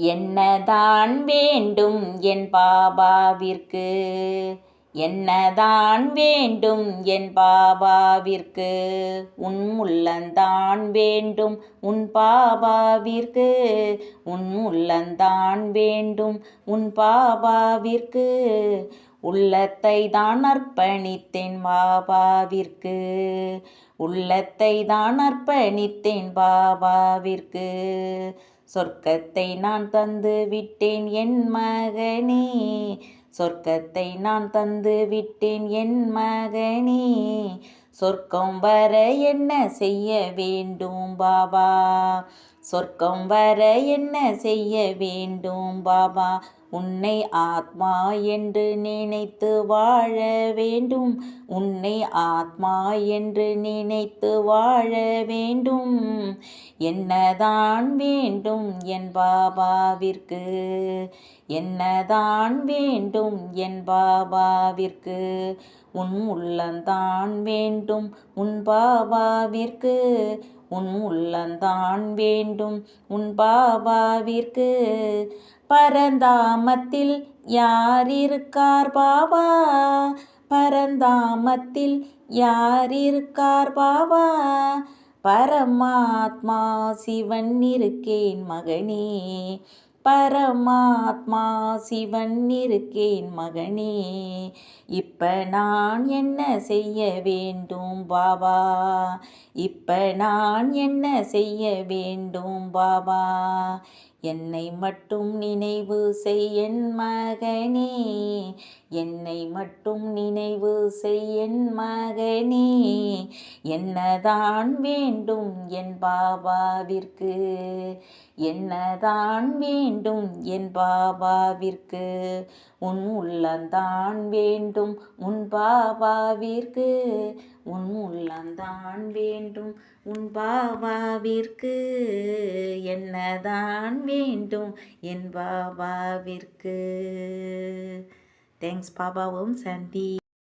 என்னதான் வேண்டும் என் பாபாவிற்கு? என்னதான் வேண்டும் என் பாபாவிற்கு? உன் உள்ளந்தான் வேண்டும் உன் பாபாவிற்கு. உன் உள்ளந்தான் வேண்டும் உன் பாபாவிற்கு. உள்ளத்தை தான் அர்ப்பணித்தேன் பாபாவிற்கு. உள்ளத்தை தான் அர்ப்பணித்தேன் பாபாவிற்கு. சொர்க்கத்தை நான் தந்து விட்டேன் என் மகனே. சொர்க்கத்தை நான் தந்து விட்டேன் என் மகனே. சொர்க்கம் வர என்ன செய்ய வேண்டும் பாபா? சொர்க்கம் வர என்ன செய்ய வேண்டும் பாபா? உன்னை ஆத்மா என்று நினைத்து வாழ வேண்டும். உன்னை ஆத்மா என்று நினைத்து வாழ வேண்டும். என்னதான் வேண்டும் என் பாபாவிற்கு? என்னதான் வேண்டும் என் பாபாவிற்கு? உன் உள்ளந்தான் வேண்டும் உன் பாபாவிற்கு. உன் உள்ளந்தான் வேண்டும் உன் பாபாவிற்கு. பரந்தாமத்தில் யார் இருக்கார் பாபா? பரந்தாமத்தில் யார் இருக்கார் பாபா? பரமாத்மா சிவன் இருக்கேன் மகனே. பரமாத்மா சிவன் இருக்கேன் மகனே. இப்ப நான் என்ன செய்ய வேண்டும் பாபா? இப்ப நான் என்ன செய்ய வேண்டும் பாபா? என்னை மட்டும் நினைவு செய் என் மகனே. என்னை மட்டும் நினைவு செய் என் மகனே. என்னதான் வேண்டும் என் பாபாவிற்கு? என்னதான் வேண்டும் என் பாபாவிற்கு? உன் உள்ளந்தான் வேண்டும் உன் பாபாவிற்கு. உன் உள்ளந்தான் வேண்டும் உன் பாபாவிற்கு. என்னதான் வேண்டும் என் பாபாவிற்கு? தேங்க்ஸ் பாபா. ஓம் சாந்தி.